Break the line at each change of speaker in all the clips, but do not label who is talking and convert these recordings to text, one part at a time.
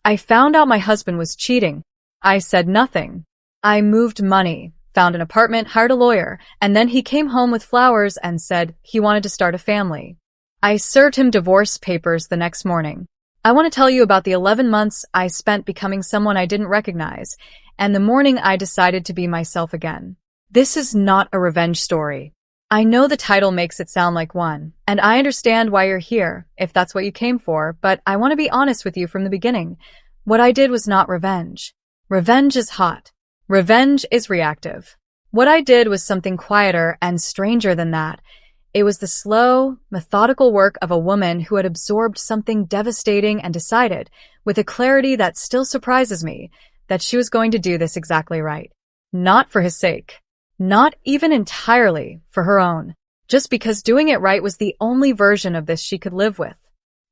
I found out my husband was cheating. I said nothing. I moved money, found an apartment, hired a lawyer, and then he came home with flowers and said he wanted to start a family. I served him divorce papers the next morning. I want to tell you about the 11 months I spent becoming someone I didn't recognize, and the morning I decided to be myself again. This is not a revenge story. I know the title makes it sound like one, and I understand why you're here, if that's what you came for, but I want to be honest with you from the beginning. What I did was not revenge. Revenge is hot. Revenge is reactive. What I did was something quieter and stranger than that. It was the slow, methodical work of a woman who had absorbed something devastating and decided, with a clarity that still surprises me, that she was going to do this exactly right. Not for his sake. Not even entirely for her own. Just because doing it right was the only version of this she could live with.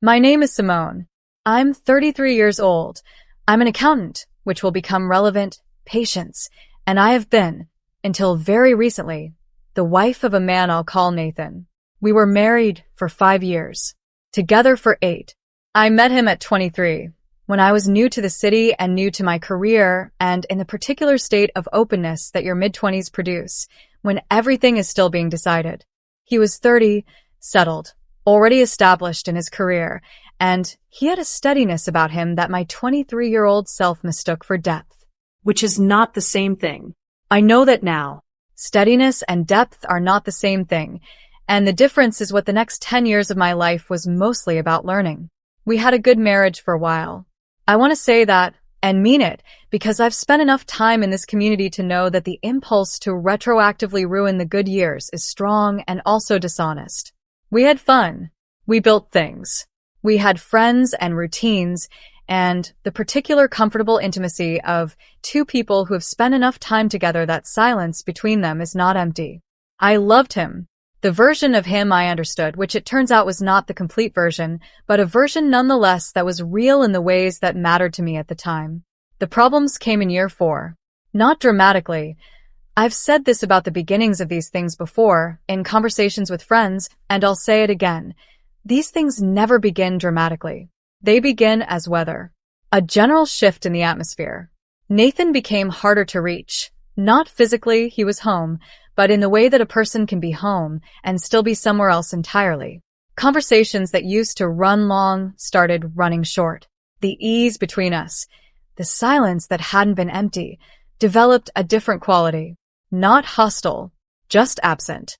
My name is Simone. I'm 33 years old. I'm an accountant, which will become relevant, patience, and I have been, until very recently, the wife of a man I'll call Nathan. We were married for 5 years, together for 8. I met him at 23, when I was new to the city and new to my career and in the particular state of openness that your mid-20s produce, when everything is still being decided. He was 30, settled, already established in his career, and he had a steadiness about him that my 23-year-old self mistook for depth, which is not the same thing. I know that now. Steadiness and depth are not the same thing, and the difference is what the next 10 years of my life was mostly about learning. We had a good marriage for a while. I want to say that, and mean it, because I've spent enough time in this community to know that the impulse to retroactively ruin the good years is strong and also dishonest. We had fun. We built things. We had friends and routines, and the particular comfortable intimacy of two people who have spent enough time together that silence between them is not empty. I loved him. The version of him I understood, which it turns out was not the complete version, but a version nonetheless that was real in the ways that mattered to me at the time. The problems came in year 4. Not dramatically. I've said this about the beginnings of these things before, in conversations with friends, and I'll say it again. These things never begin dramatically. They begin as weather. A general shift in the atmosphere. Nathan became harder to reach. Not physically, he was home, but in the way that a person can be home and still be somewhere else entirely. Conversations that used to run long started running short. The ease between us, the silence that hadn't been empty, developed a different quality. Not hostile, just absent.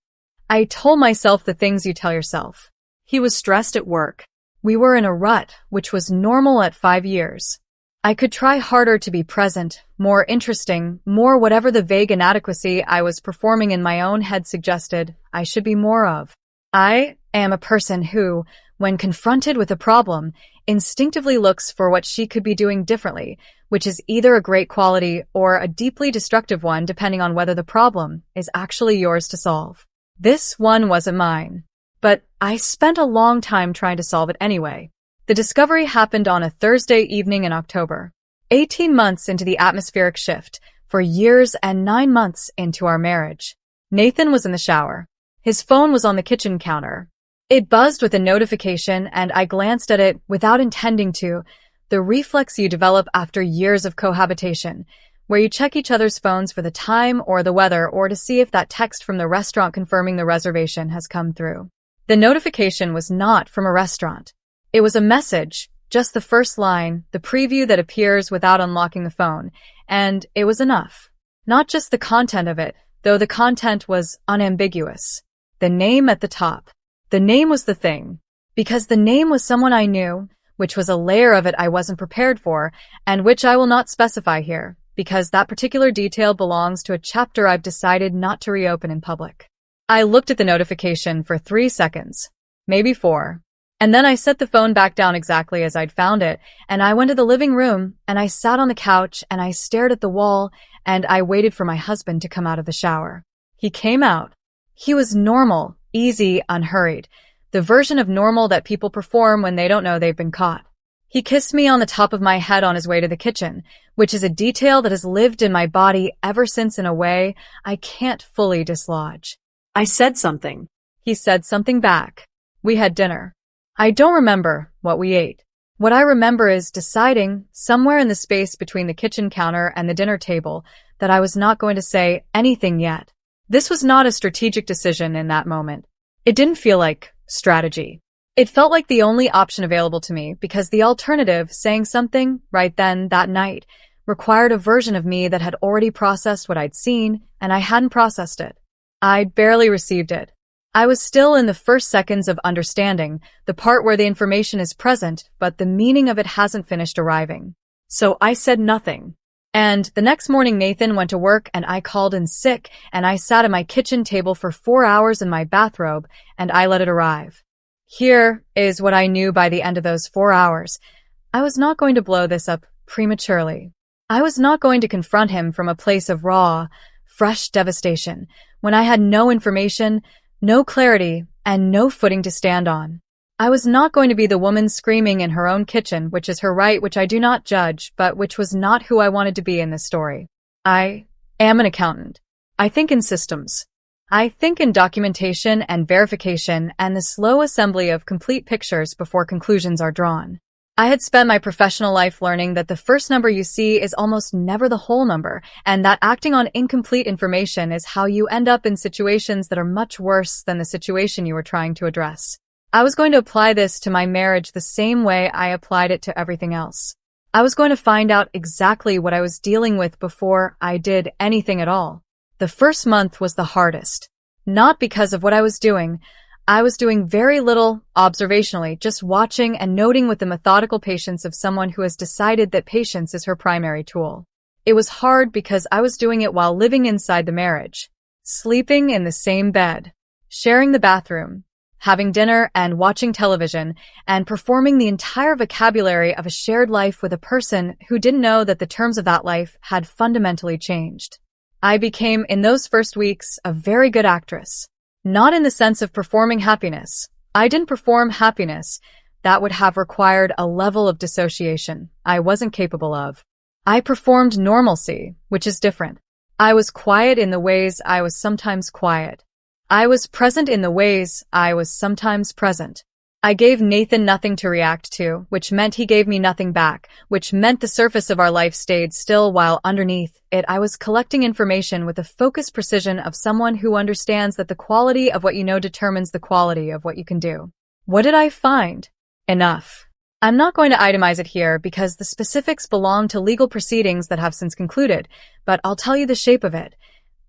I told myself the things you tell yourself. He was stressed at work. We were in a rut, which was normal at 5 years. I could try harder to be present, more interesting, more whatever the vague inadequacy I was performing in my own head suggested I should be more of. I am a person who, when confronted with a problem, instinctively looks for what she could be doing differently, which is either a great quality or a deeply destructive one depending on whether the problem is actually yours to solve. This one wasn't mine. But I spent a long time trying to solve it anyway. The discovery happened on a Thursday evening in October. 18 months into the atmospheric shift, 4 years and 9 months into our marriage. Nathan was in the shower. His phone was on the kitchen counter. It buzzed with a notification, and I glanced at it without intending to, the reflex you develop after years of cohabitation, where you check each other's phones for the time or the weather or to see if that text from the restaurant confirming the reservation has come through. The notification was not from a restaurant. It was a message, just the first line, the preview that appears without unlocking the phone, and it was enough. Not just the content of it, though the content was unambiguous. The name at the top. The name was the thing, because the name was someone I knew, which was a layer of it I wasn't prepared for, and which I will not specify here, because that particular detail belongs to a chapter I've decided not to reopen in public. I looked at the notification for 3 seconds, maybe 4, and then I set the phone back down exactly as I'd found it, and I went to the living room, and I sat on the couch, and I stared at the wall, and I waited for my husband to come out of the shower. He came out. He was normal, easy, unhurried, the version of normal that people perform when they don't know they've been caught. He kissed me on the top of my head on his way to the kitchen, which is a detail that has lived in my body ever since in a way I can't fully dislodge. I said something. He said something back. We had dinner. I don't remember what we ate. What I remember is deciding, somewhere in the space between the kitchen counter and the dinner table, that I was not going to say anything yet. This was not a strategic decision in that moment. It didn't feel like strategy. It felt like the only option available to me because the alternative, saying something right then, that night, required a version of me that had already processed what I'd seen, and I hadn't processed it. I'd barely received it. I was still in the first seconds of understanding, the part where the information is present, but the meaning of it hasn't finished arriving. So I said nothing. And the next morning Nathan went to work and I called in sick and I sat at my kitchen table for 4 hours in my bathrobe and I let it arrive. Here is what I knew by the end of those 4 hours. I was not going to blow this up prematurely. I was not going to confront him from a place of raw, fresh devastation when I had no information, no clarity, and no footing to stand on. I was not going to be the woman screaming in her own kitchen, which is her right, which I do not judge, but which was not who I wanted to be in this story. I am an accountant. I think in systems. I think in documentation and verification and the slow assembly of complete pictures before conclusions are drawn. I had spent my professional life learning that the first number you see is almost never the whole number, and that acting on incomplete information is how you end up in situations that are much worse than the situation you were trying to address. I was going to apply this to my marriage the same way I applied it to everything else. I was going to find out exactly what I was dealing with before I did anything at all. The first month was the hardest. Not because of what I was doing. I was doing very little observationally, just watching and noting with the methodical patience of someone who has decided that patience is her primary tool. It was hard because I was doing it while living inside the marriage, sleeping in the same bed, sharing the bathroom, having dinner and watching television, and performing the entire vocabulary of a shared life with a person who didn't know that the terms of that life had fundamentally changed. I became, in those first weeks, a very good actress. Not in the sense of performing happiness. I didn't perform happiness. That would have required a level of dissociation I wasn't capable of. I performed normalcy, which is different. I was quiet in the ways I was sometimes quiet. I was present in the ways I was sometimes present. I gave Nathan nothing to react to, which meant he gave me nothing back, which meant the surface of our life stayed still while underneath it I was collecting information with the focused precision of someone who understands that the quality of what you know determines the quality of what you can do. What did I find? Enough. I'm not going to itemize it here because the specifics belong to legal proceedings that have since concluded, but I'll tell you the shape of it.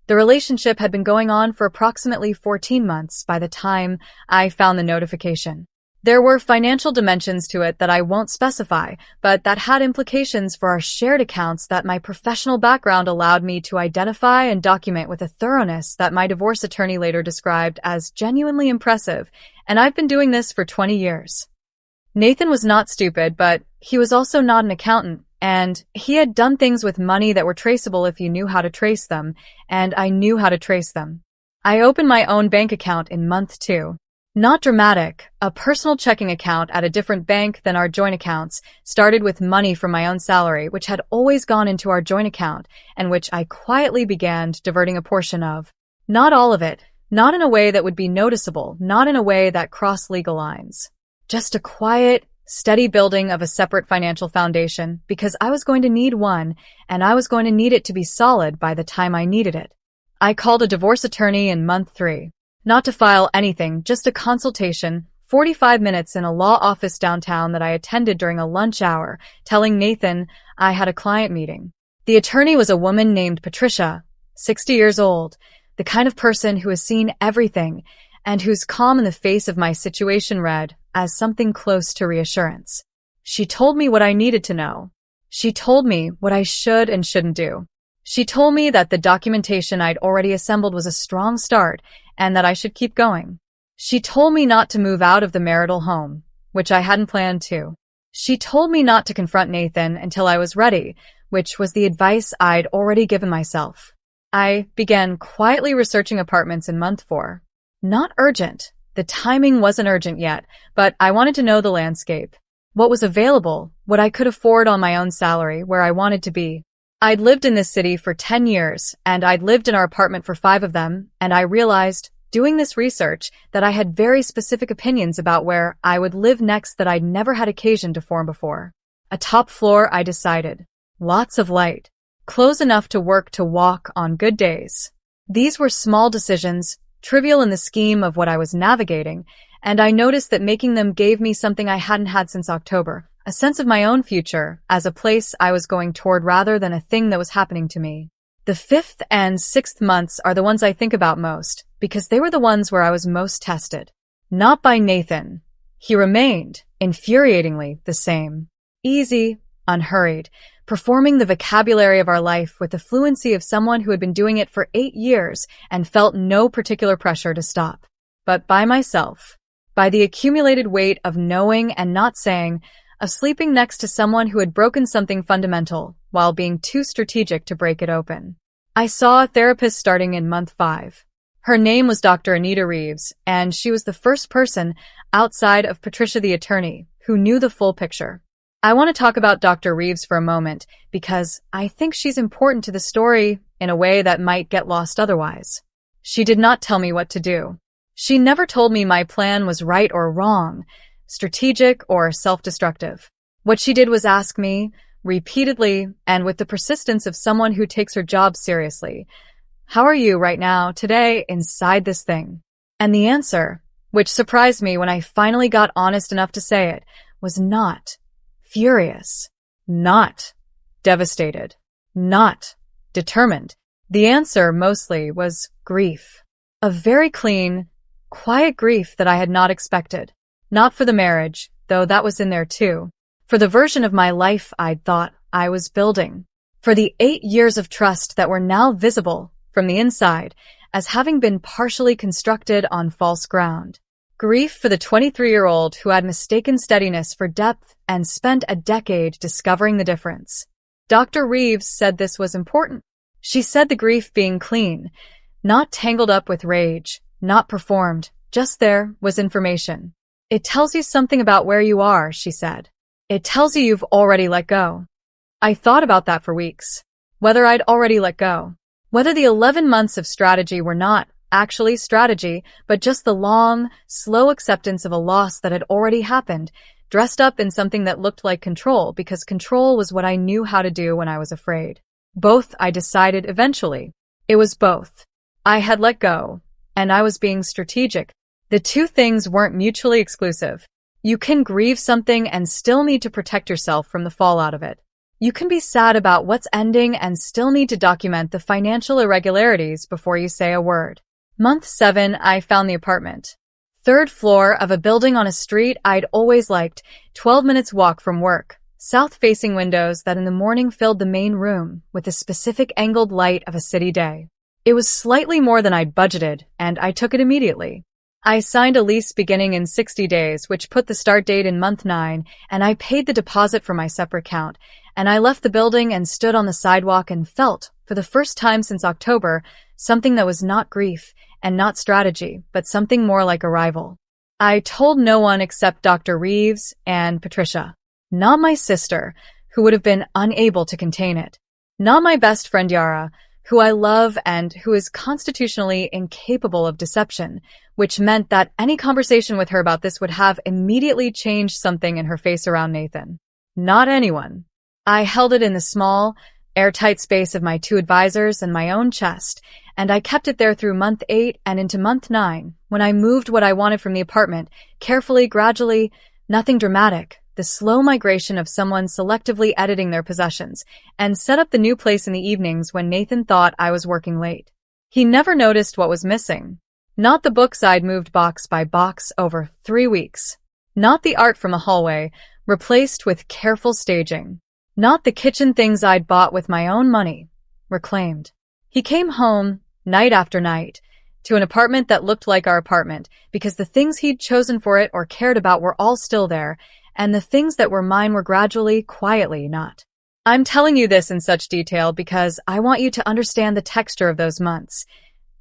The relationship had been going on for approximately 14 months by the time I found the notification. There were financial dimensions to it that I won't specify, but that had implications for our shared accounts that my professional background allowed me to identify and document with a thoroughness that my divorce attorney later described as genuinely impressive, and I've been doing this for 20 years. Nathan was not stupid, but he was also not an accountant, and he had done things with money that were traceable if you knew how to trace them, and I knew how to trace them. I opened my own bank account in month 2. Not dramatic, a personal checking account at a different bank than our joint accounts, started with money from my own salary, which had always gone into our joint account, and which I quietly began diverting a portion of. Not all of it, not in a way that would be noticeable, not in a way that crossed legal lines. Just a quiet, steady building of a separate financial foundation, because I was going to need one, and I was going to need it to be solid by the time I needed it. I called a divorce attorney in month 3. Not to file anything, just a consultation, 45 minutes in a law office downtown that I attended during a lunch hour, telling Nathan I had a client meeting. The attorney was a woman named Patricia, 60 years old, the kind of person who has seen everything and whose calm in the face of my situation read as something close to reassurance. She told me what I needed to know. She told me what I should and shouldn't do. She told me that the documentation I'd already assembled was a strong start and that I should keep going. She told me not to move out of the marital home, which I hadn't planned to. She told me not to confront Nathan until I was ready, which was the advice I'd already given myself. I began quietly researching apartments in month 4. Not urgent. The timing wasn't urgent yet, but I wanted to know the landscape. What was available, what I could afford on my own salary, where I wanted to be. I'd lived in this city for 10 years, and I'd lived in our apartment for 5 of them, and I realized doing this research that I had very specific opinions about where I would live next that I'd never had occasion to form before. A top floor, I decided. Lots of light. Clothes enough to work to walk on good days. These were small decisions, trivial in the scheme of what I was navigating, and I noticed that making them gave me something I hadn't had since October, a sense of my own future as a place I was going toward rather than a thing that was happening to me. The 5th and 6th months are the ones I think about most, because they were the ones where I was most tested. Not by Nathan. He remained, infuriatingly, the same. Easy, unhurried, performing the vocabulary of our life with the fluency of someone who had been doing it for 8 years and felt no particular pressure to stop. But by myself, by the accumulated weight of knowing and not saying, of sleeping next to someone who had broken something fundamental while being too strategic to break it open. I saw a therapist starting in month 5. Her name was Dr. Anita Reeves, and she was the first person outside of Patricia the attorney who knew the full picture. I want to talk about Dr. Reeves for a moment because I think she's important to the story in a way that might get lost otherwise. She did not tell me what to do. She never told me my plan was right or wrong, strategic or self-destructive. What she did was ask me, repeatedly and with the persistence of someone who takes her job seriously, "How are you right now, today, inside this thing?" And the answer, which surprised me when I finally got honest enough to say it, was not furious, not devastated, not determined. The answer mostly was grief. A very clean, quiet grief that I had not expected. Not for the marriage, though that was in there too. For the version of my life I'd thought I was building. For the 8 years of trust that were now visible from the inside as having been partially constructed on false ground. Grief for the 23-year-old who had mistaken steadiness for depth and spent a decade discovering the difference. Dr. Reeves said this was important. She said the grief being clean, not tangled up with rage, not performed, just there was information. It tells you something about where you are, she said. It tells you you've already let go. I thought about that for weeks. Whether I'd already let go. Whether the 11 months of strategy were not actually strategy, but just the long, slow acceptance of a loss that had already happened, dressed up in something that looked like control, because control was what I knew how to do when I was afraid. Both, I decided eventually. It was both. I had let go, and I was being strategic. The two things weren't mutually exclusive. You can grieve something and still need to protect yourself from the fallout of it. You can be sad about what's ending and still need to document the financial irregularities before you say a word. Month 7, I found the apartment. 3rd floor of a building on a street I'd always liked, 12 minutes walk from work. South-facing windows that in the morning filled the main room with the specific angled light of a city day. It was slightly more than I'd budgeted, and I took it immediately. I signed a lease beginning in 60 days, which put the start date in month 9, and I paid the deposit from my separate account, and I left the building and stood on the sidewalk and felt, for the first time since October, something that was not grief and not strategy, but something more like arrival. I told no one except Dr. Reeves and Patricia. Not my sister, who would have been unable to contain it. Not my best friend Yara, who I love and who is constitutionally incapable of deception, which meant that any conversation with her about this would have immediately changed something in her face around Nathan. Not anyone. I held it in the small, airtight space of my 2 advisors and my own chest, and I kept it there through month 8 and into month 9, when I moved what I wanted from the apartment, carefully, gradually, nothing dramatic, the slow migration of someone selectively editing their possessions, and set up the new place in the evenings when Nathan thought I was working late. He never noticed what was missing. Not the books I'd moved box by box over 3 weeks. Not the art from a hallway, replaced with careful staging. Not the kitchen things I'd bought with my own money, reclaimed. He came home, night after night, to an apartment that looked like our apartment, because the things he'd chosen for it or cared about were all still there, and the things that were mine were gradually, quietly not. I'm telling you this in such detail because I want you to understand the texture of those months,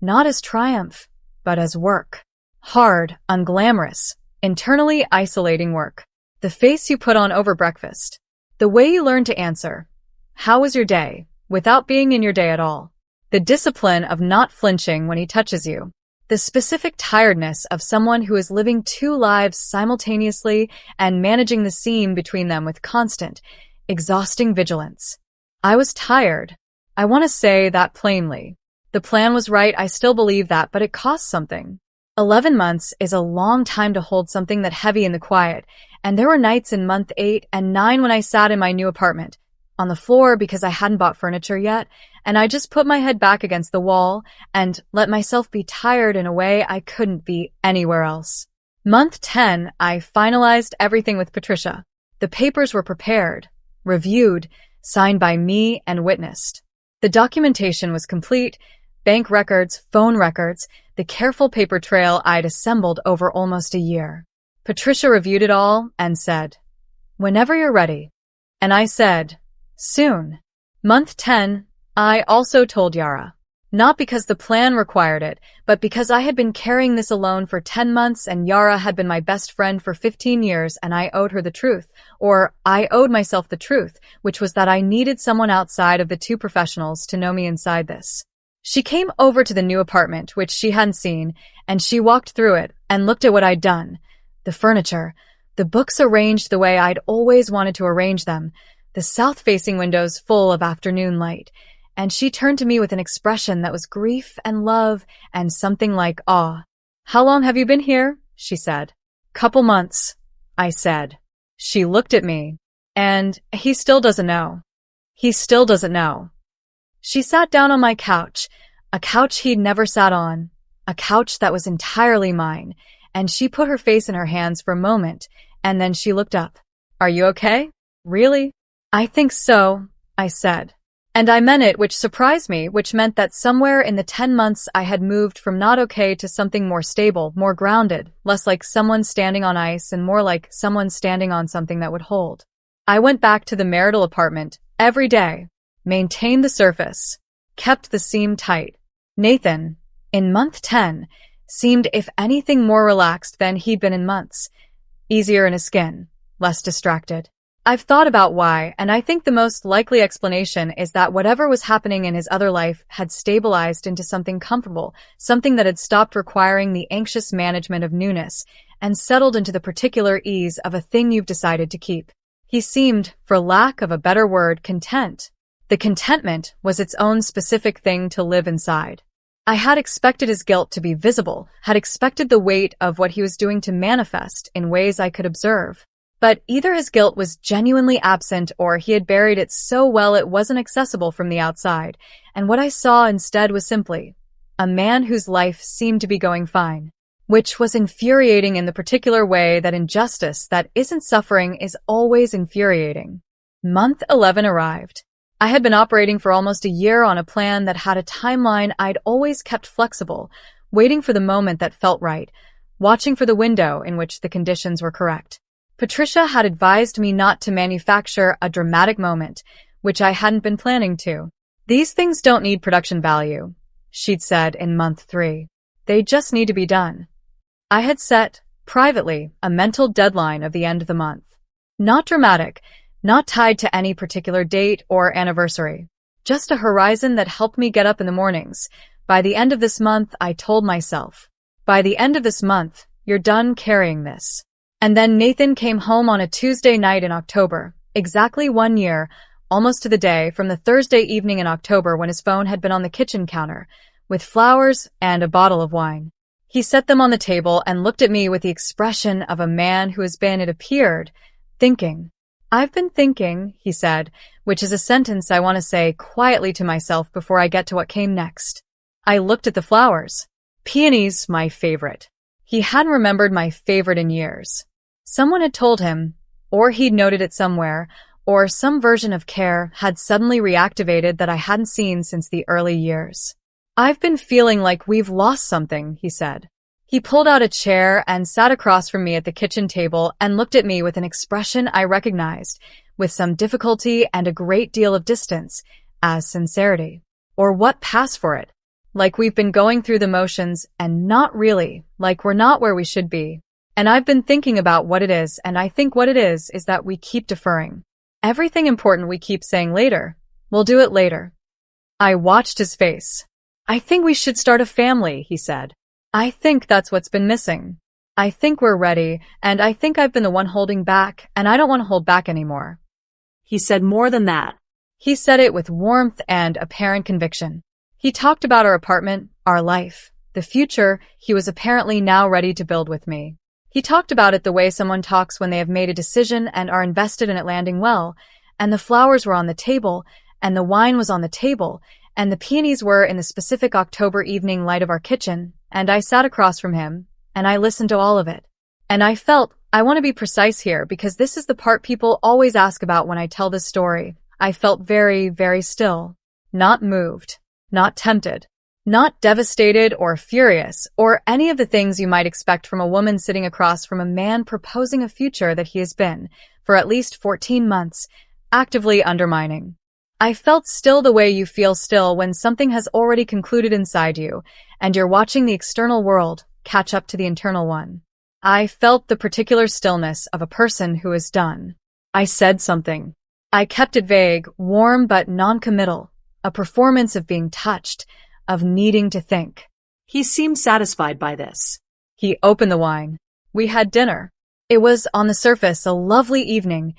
not as triumph, but as work. Hard, unglamorous, internally isolating work. The face you put on over breakfast. The way you learn to answer, "How was your day?" without being in your day at all. The discipline of not flinching when he touches you. The specific tiredness of someone who is living two lives simultaneously and managing the seam between them with constant, exhausting vigilance. I was tired. I want to say that plainly. The plan was right, I still believe that, but it costs something. 11 months is a long time to hold something that heavy in the quiet, and there were nights in month 8 and 9 when I sat in my new apartment, on the floor because I hadn't bought furniture yet, and I just put my head back against the wall and let myself be tired in a way I couldn't be anywhere else. Month 10, I finalized everything with Patricia. The papers were prepared, reviewed, signed by me and witnessed. The documentation was complete, bank records, phone records, the careful paper trail I'd assembled over almost a year. Patricia reviewed it all and said, "Whenever you're ready." And I said, "Soon." Month 10, I also told Yara. Not because the plan required it, but because I had been carrying this alone for 10 months and Yara had been my best friend for 15 years and I owed her the truth, or I owed myself the truth, which was that I needed someone outside of the two professionals to know me inside this. She came over to the new apartment, which she hadn't seen, and she walked through it and looked at what I'd done. The furniture, the books arranged the way I'd always wanted to arrange them, the south-facing windows full of afternoon light, and she turned to me with an expression that was grief and love and something like awe. "How long have you been here?" she said. "Couple months," I said. She looked at me, and he still doesn't know. He still doesn't know. She sat down on my couch, a couch he'd never sat on, a couch that was entirely mine, and she put her face in her hands for a moment, and then she looked up. "Are you okay? Really?" "I think so," I said. And I meant it, which surprised me, which meant that somewhere in the 10 months I had moved from not okay to something more stable, more grounded, less like someone standing on ice and more like someone standing on something that would hold. I went back to the marital apartment every day, maintained the surface, kept the seam tight. Nathan, in month 10, seemed if anything more relaxed than he'd been in months. Easier in his skin, less distracted. I've thought about why, and I think the most likely explanation is that whatever was happening in his other life had stabilized into something comfortable, something that had stopped requiring the anxious management of newness, and settled into the particular ease of a thing you've decided to keep. He seemed, for lack of a better word, content. The contentment was its own specific thing to live inside. I had expected his guilt to be visible, had expected the weight of what he was doing to manifest in ways I could observe. But either his guilt was genuinely absent or he had buried it so well it wasn't accessible from the outside, and what I saw instead was simply a man whose life seemed to be going fine, which was infuriating in the particular way that injustice that isn't suffering is always infuriating. Month 11 arrived. I had been operating for almost a year on a plan that had a timeline I'd always kept flexible, waiting for the moment that felt right, watching for the window in which the conditions were correct. Patricia had advised me not to manufacture a dramatic moment, which I hadn't been planning to. "These things don't need production value," she'd said in month 3. "They just need to be done." I had set, privately, a mental deadline of the end of the month. Not dramatic, not tied to any particular date or anniversary. Just a horizon that helped me get up in the mornings. By the end of this month, I told myself, by the end of this month, you're done carrying this. And then Nathan came home on a Tuesday night in October, exactly 1 year, almost to the day, from the Thursday evening in October when his phone had been on the kitchen counter, with flowers and a bottle of wine. He set them on the table and looked at me with the expression of a man who has been, it appeared, thinking. "I've been thinking," he said, which is a sentence I want to say quietly to myself before I get to what came next. I looked at the flowers. Peonies, my favorite. He hadn't remembered my favorite in years. Someone had told him, or he'd noted it somewhere, or some version of care had suddenly reactivated that I hadn't seen since the early years. "I've been feeling like we've lost something," he said. He pulled out a chair and sat across from me at the kitchen table and looked at me with an expression I recognized, with some difficulty and a great deal of distance, as sincerity. Or what passed for it? Like we've been going through the motions and not really, like we're not where we should be. And I've been thinking about what it is, and I think what it is that we keep deferring. Everything important we keep saying later. We'll do it later. I watched his face. "I think we should start a family," he said. I think that's what's been missing. I think we're ready, and I think I've been the one holding back, and I don't want to hold back anymore.
He said more than that.
He said it with warmth and apparent conviction. He talked about our apartment, our life, the future he was apparently now ready to build with me. He talked about it the way someone talks when they have made a decision and are invested in it landing well, and the flowers were on the table, and the wine was on the table, and the peonies were in the specific October evening light of our kitchen, and I sat across from him, and I listened to all of it. And I felt, I want to be precise here because this is the part people always ask about when I tell this story. I felt very, very still. Not moved. Not tempted. Not devastated or furious, or any of the things you might expect from a woman sitting across from a man proposing a future that he has been, for at least 14 months, actively undermining. I felt still the way you feel still when something has already concluded inside you, and you're watching the external world catch up to the internal one. I felt the particular stillness of a person who is done. I said something. I kept it vague, warm but non-committal, a performance of being touched, of needing to think.
He seemed satisfied by this.
He opened the wine. We had dinner. It was, on the surface, a lovely evening,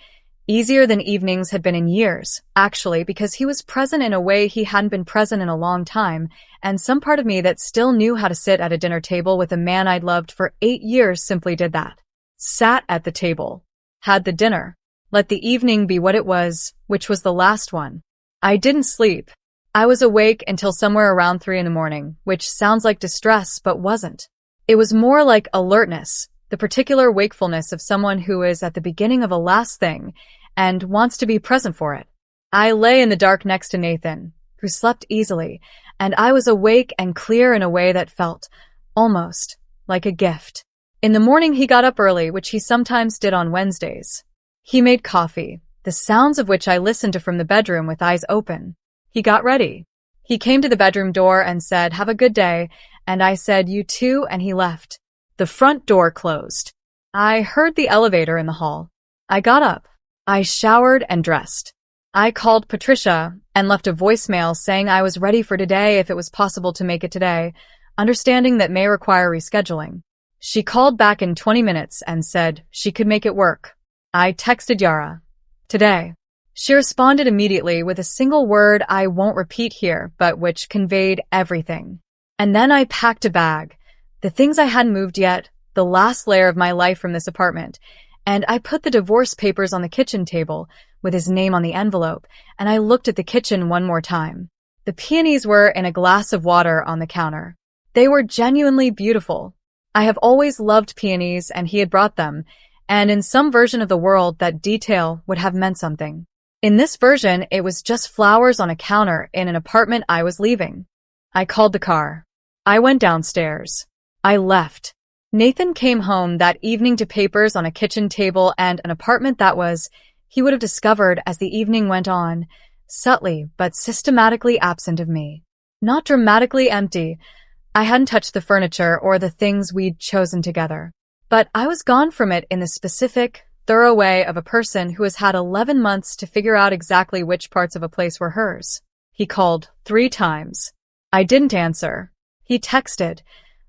easier than evenings had been in years, actually, because he was present in a way he hadn't been present in a long time, and some part of me that still knew how to sit at a dinner table with a man I'd loved for 8 years simply did that. Sat at the table. Had the dinner. Let the evening be what it was, which was the last one. I didn't sleep. I was awake until somewhere around 3 a.m, which sounds like distress, but wasn't. It was more like alertness, the particular wakefulness of someone who is at the beginning of a last thing and wants to be present for it. I lay in the dark next to Nathan, who slept easily, and I was awake and clear in a way that felt, almost, like a gift. In the morning he got up early, which he sometimes did on Wednesdays. He made coffee, the sounds of which I listened to from the bedroom with eyes open. He got ready. He came to the bedroom door and said, "Have a good day," and I said, "You too," and he left. The front door closed. I heard the elevator in the hall. I got up. I showered and dressed. I called Patricia and left a voicemail saying I was ready for today if it was possible to make it today, understanding that may require rescheduling. She called back in 20 minutes and said she could make it work. I texted Yara. Today. She responded immediately with a single word I won't repeat here, but which conveyed everything. And then I packed a bag, the things I hadn't moved yet, the last layer of my life from this apartment, and I put the divorce papers on the kitchen table with his name on the envelope, and I looked at the kitchen one more time. The peonies were in a glass of water on the counter. They were genuinely beautiful. I have always loved peonies, and he had brought them, and in some version of the world that detail would have meant something. In this version, it was just flowers on a counter in an apartment I was leaving. I called the car. I went downstairs. I left. Nathan came home that evening to papers on a kitchen table and an apartment that was, he would have discovered as the evening went on, subtly but systematically absent of me. Not dramatically empty. I hadn't touched the furniture or the things we'd chosen together. But I was gone from it in the specific, thorough way of a person who has had 11 months to figure out exactly which parts of a place were hers. He called 3 times. I didn't answer. He texted.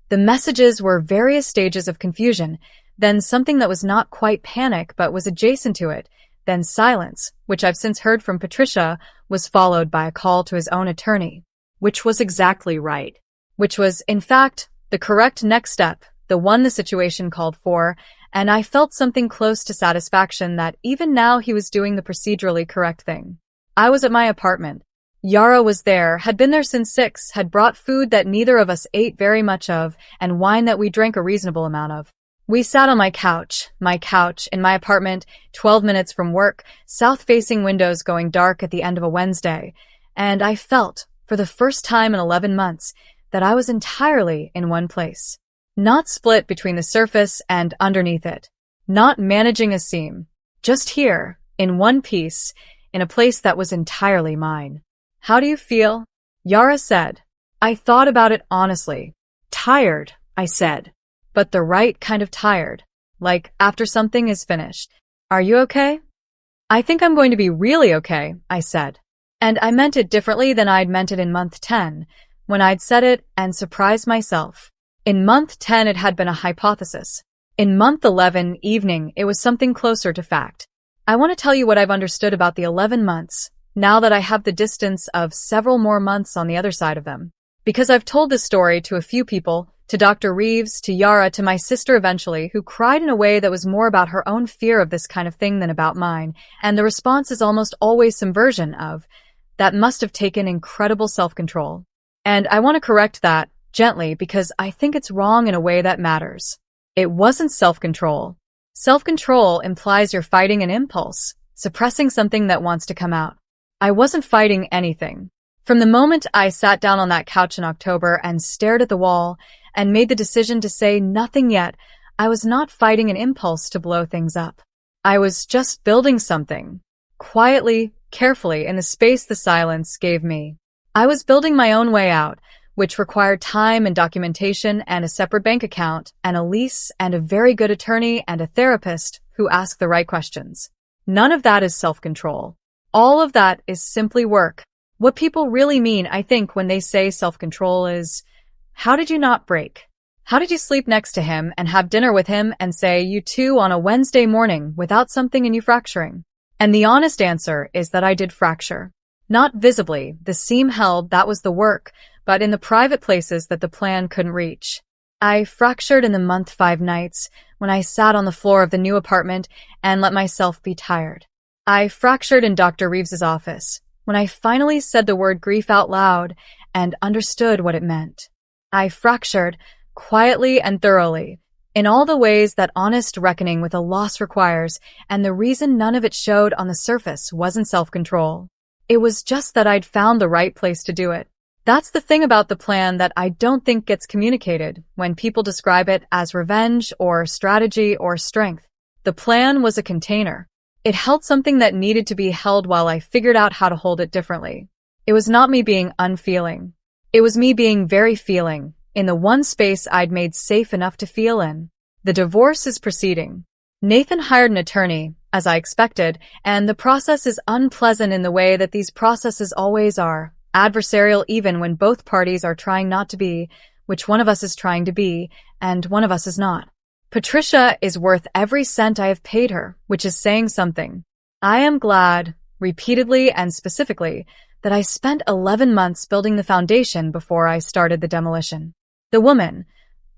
The messages were various stages of confusion, then something that was not quite panic but was adjacent to it, then silence, which I've since heard from Patricia, was followed by a call to his own attorney.
Which was exactly right.
Which was, in fact, the correct next step, the one the situation called for, and I felt something close to satisfaction that even now he was doing the procedurally correct thing. I was at my apartment. Yara was there, had been there since 6, had brought food that neither of us ate very much of, and wine that we drank a reasonable amount of. We sat on my couch, in my apartment, 12 minutes from work, south-facing windows going dark at the end of a Wednesday, and I felt, for the first time in 11 months, that I was entirely in one place. Not split between the surface and underneath it. Not managing a seam. Just here, in one piece, in a place that was entirely mine. How do you feel? Yara said. I thought about it honestly. Tired, I said. But the right kind of tired. Like after something is finished. Are you okay? I think I'm going to be really okay, I said. And I meant it differently than I'd meant it in month 10, when I'd said it and surprised myself. In month 10, it had been a hypothesis. In month 11, evening, it was something closer to fact. I want to tell you what I've understood about the 11 months, now that I have the distance of several more months on the other side of them. Because I've told this story to a few people, to Dr. Reeves, to Yara, to my sister eventually, who cried in a way that was more about her own fear of this kind of thing than about mine, and the response is almost always some version of, that must have taken incredible self-control. And I want to correct that, gently, because I think it's wrong in a way that matters. It wasn't self-control. Self-control implies you're fighting an impulse, suppressing something that wants to come out. I wasn't fighting anything. From the moment I sat down on that couch in October and stared at the wall and made the decision to say nothing yet, I was not fighting an impulse to blow things up. I was just building something, quietly, carefully, in the space the silence gave me. I was building my own way out, which required time and documentation and a separate bank account and a lease and a very good attorney and a therapist who ask the right questions. None of that is self-control. All of that is simply work. What people really mean, I think, when they say self-control is, how did you not break? How did you sleep next to him and have dinner with him and say you two on a Wednesday morning without something in you fracturing? And the honest answer is that I did fracture. Not visibly, the seam held, that was the work, but in the private places that the plan couldn't reach. I fractured in the month 5 nights when I sat on the floor of the new apartment and let myself be tired. I fractured in Dr. Reeves's office when I finally said the word grief out loud and understood what it meant. I fractured, quietly and thoroughly, in all the ways that honest reckoning with a loss requires, and the reason none of it showed on the surface wasn't self-control. It was just that I'd found the right place to do it. That's the thing about the plan that I don't think gets communicated when people describe it as revenge or strategy or strength. The plan was a container. It held something that needed to be held while I figured out how to hold it differently. It was not me being unfeeling. It was me being very feeling, in the one space I'd made safe enough to feel in. The divorce is proceeding. Nathan hired an attorney, as I expected, and the process is unpleasant in the way that these processes always are, adversarial even when both parties are trying not to be, which one of us is trying to be, and one of us is not. Patricia is worth every cent I have paid her, which is saying something. I am glad, repeatedly and specifically, that I spent 11 months building the foundation before I started the demolition. The woman,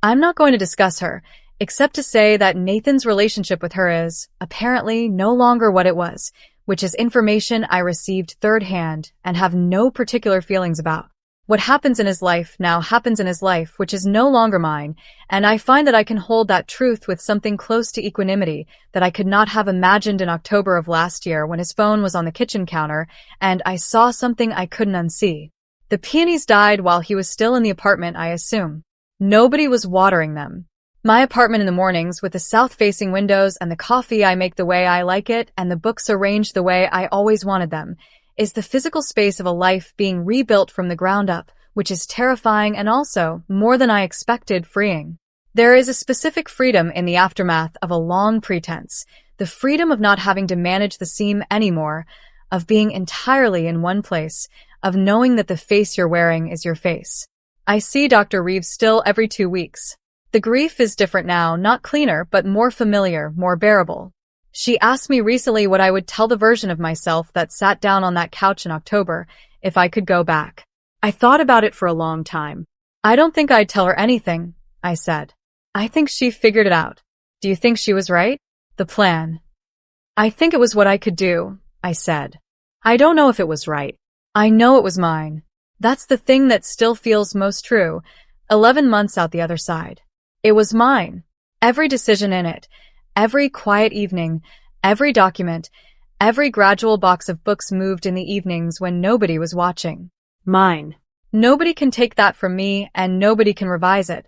I'm not going to discuss her, except to say that Nathan's relationship with her is, apparently, no longer what it was, which is information I received third-hand and have no particular feelings about. What happens in his life now happens in his life, which is no longer mine, and I find that I can hold that truth with something close to equanimity that I could not have imagined in October of last year when his phone was on the kitchen counter and I saw something I couldn't unsee. The peonies died while he was still in the apartment, I assume. Nobody was watering them. My apartment in the mornings with the south-facing windows and the coffee I make the way I like it and the books arranged the way I always wanted them is the physical space of a life being rebuilt from the ground up, which is terrifying and also, more than I expected, freeing. There is a specific freedom in the aftermath of a long pretense, the freedom of not having to manage the seam anymore, of being entirely in one place, of knowing that the face you're wearing is your face. I see Dr. Reeves still every 2 weeks. The grief is different now, not cleaner, but more familiar, more bearable. She asked me recently what I would tell the version of myself that sat down on that couch in October if I could go back.
I thought about it for a long time.
I don't think I'd tell her anything, I said. I think she figured it out. Do you think she was right? The plan. I think it was what I could do, I said.
I don't know if it was right.
I know it was mine. That's the thing that still feels most true, 11 months out the other side. It was mine. Every decision in it. Every quiet evening, every document, every gradual box of books moved in the evenings when nobody was watching.
Mine.
Nobody can take that from me and nobody can revise it.